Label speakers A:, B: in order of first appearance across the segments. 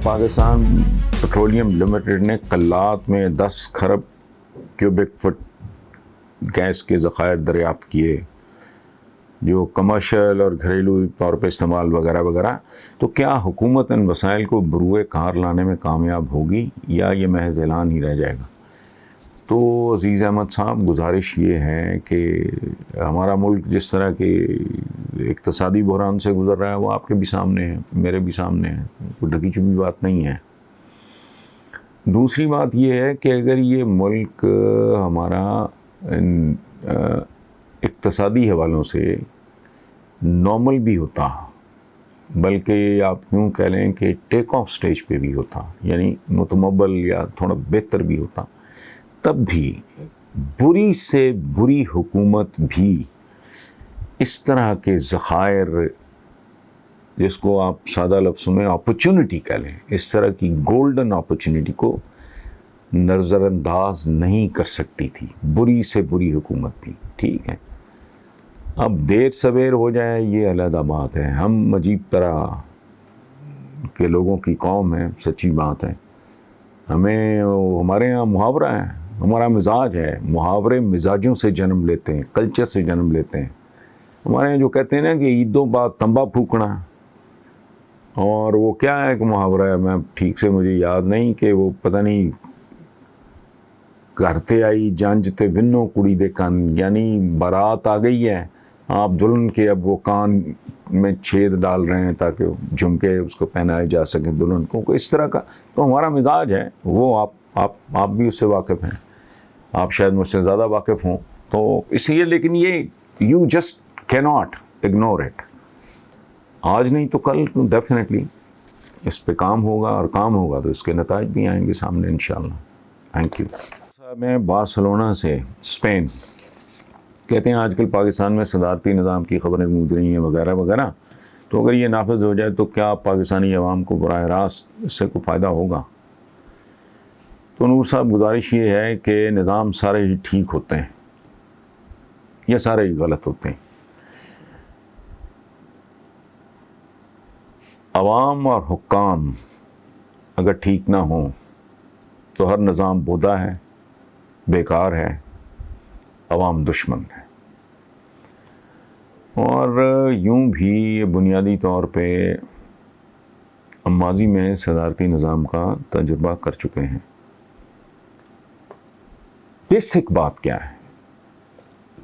A: Pakistan petroleum limited نے کلات میں 10 کھرب cubic fit gas کے ذخائر دریافت کیے جو کمرشل اور گھریلو طور پہ استعمال وغیرہ وغیرہ. تو کیا حکومت ان وسائل کو بروئے کار لانے میں کامیاب ہوگی یا یہ محض اعلان ہی رہ جائے گا؟ تو عزیز احمد صاحب، گزارش یہ ہے کہ ہمارا ملک جس طرح کے اقتصادی بحران سے گزر رہا ہے وہ آپ کے بھی سامنے ہے، میرے بھی سامنے ہے، کوئی ڈھکی چھپی بات نہیں ہے. دوسری بات یہ ہے کہ اگر یہ ملک ہمارا اقتصادی حوالوں سے نارمل بھی ہوتا، بلکہ آپ یوں کہہ لیں کہ ٹیک آف سٹیج پہ بھی ہوتا، یعنی متمول یا تھوڑا بہتر بھی ہوتا، تب بھی بری سے بری حکومت بھی اس طرح کے ذخائر، جس کو آپ سادہ لفظوں میں اپرچونٹی کہہ لیں، اس طرح کی گولڈن اپرچونٹی کو نظر انداز نہیں کر سکتی تھی، بری سے بری حکومت بھی. ٹھیک ہے، اب دیر سویر ہو جائے یہ علیحدہ بات ہے. ہم عجیب طرح کے لوگوں کی قوم ہے، سچی بات ہے. ہمارے یہاں محاورہ ہے، ہمارا مزاج ہے، محاورے مزاجوں سے جنم لیتے ہیں، کلچر سے جنم لیتے ہیں. ہمارے یہاں جو کہتے ہیں نا کہ عیدوں بعد تنبا پھونکنا، اور وہ کیا ہے کہ محاورہ ہے، میں ٹھیک سے مجھے یاد نہیں، کہ وہ پتہ نہیں کرتے آئی جانجتے بنو کڑی دے کان، یعنی بارات آ گئی ہے، آپ دلہن کے اب وہ کان میں چھید ڈال رہے ہیں تاکہ جھمکے اس کو پہنائے جا سکیں دلہن کو. اس طرح کا تو ہمارا مزاج ہے. وہ آپ بھی اس سے واقف ہیں، آپ شاید مجھ سے زیادہ واقف ہوں. تو اس لیے، لیکن یہ یو جسٹ کی ناٹ اگنور اٹ. آج نہیں تو کل ڈیفینیٹلی اس پہ کام ہوگا، اور کام ہوگا تو اس کے نتائج بھی آئیں گے سامنے انشاءاللہ. Thank you. میں بارسلونا سے، اسپین، کہتے ہیں آج کل پاکستان میں صدارتی نظام کی خبریں گونج رہی ہیں وغیرہ وغیرہ. تو اگر یہ نافذ ہو جائے تو کیا پاکستانی عوام کو براہ راست اس سے کوئی فائدہ ہوگا؟ تو نور صاحب، گزارش یہ ہے کہ نظام سارے ہی ٹھیک ہوتے ہیں یا سارے ہی غلط ہوتے ہیں. عوام اور حکام اگر ٹھیک نہ ہوں تو ہر نظام بودا ہے، بیکار ہے، عوام دشمن ہے. اور یوں بھی بنیادی طور پہ ہم ماضی میں صدارتی نظام کا تجربہ کر چکے ہیں. بیسک بات کیا ہے؟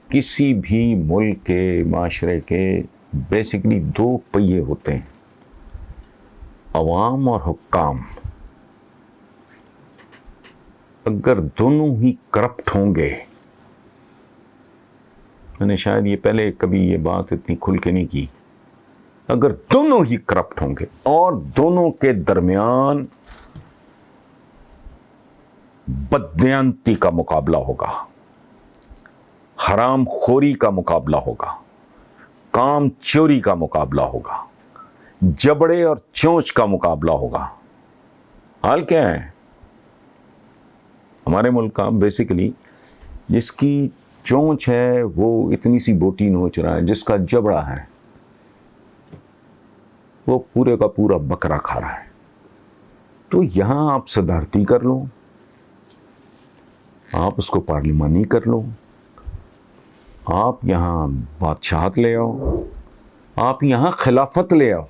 A: کسی بھی ملک کے معاشرے کے بیسکلی 2 پہیے ہوتے ہیں، عوام اور حکام. اگر دونوں ہی کرپٹ ہوں گے، میں نے شاید یہ پہلے کبھی یہ بات اتنی کھل کے نہیں کی، اگر دونوں ہی کرپٹ ہوں گے اور دونوں کے درمیان بددیانتی کا مقابلہ ہوگا، حرام خوری کا مقابلہ ہوگا، کام چوری کا مقابلہ ہوگا، جبڑے اور چونچ کا مقابلہ ہوگا. حال کیا ہے ہمارے ملک کا؟ بیسیکلی جس کی چونچ ہے وہ اتنی سی بوٹی نوچ رہا ہے، جس کا جبڑا ہے وہ پورے کا پورا بکرا کھا رہا ہے. تو یہاں آپ صدارتی کر لو، آپ اس کو پارلیمانی کر لو، آپ یہاں بادشاہت لے آؤ، آپ یہاں خلافت لے آؤ،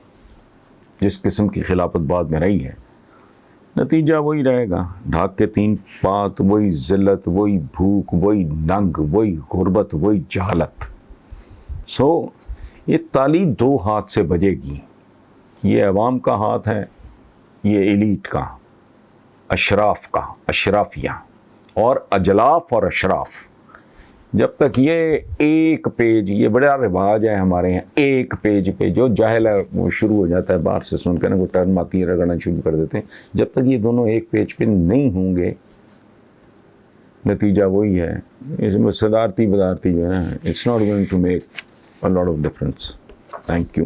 A: جس قسم کی خلافت بعد میں رہی ہے، نتیجہ وہی رہے گا. ڈھاک کے 3 پات، وہی ذلت، وہی بھوک، وہی ننگ، وہی غربت، وہی جہالت. یہ تالی 2 ہاتھ سے بجے گی. یہ عوام کا ہاتھ ہے، یہ ایلیٹ کا، اشراف کا، اشرافیہ اور اجلاف اور اشراف. جب تک یہ ایک پیج، یہ بڑا رواج ہے ہمارے یہاں، ایک پیج پہ جو جاہل ہے وہ شروع ہو جاتا ہے باہر سے سن کر، وہ ٹرن آتی ہے رگڑنا شروع کر دیتے ہیں. جب تک یہ دونوں ایک پیج پہ نہیں ہوں گے، نتیجہ وہی ہے. اس میں صدارتی بدارتی جو ہے، it's not going to make a lot of difference. Thank you.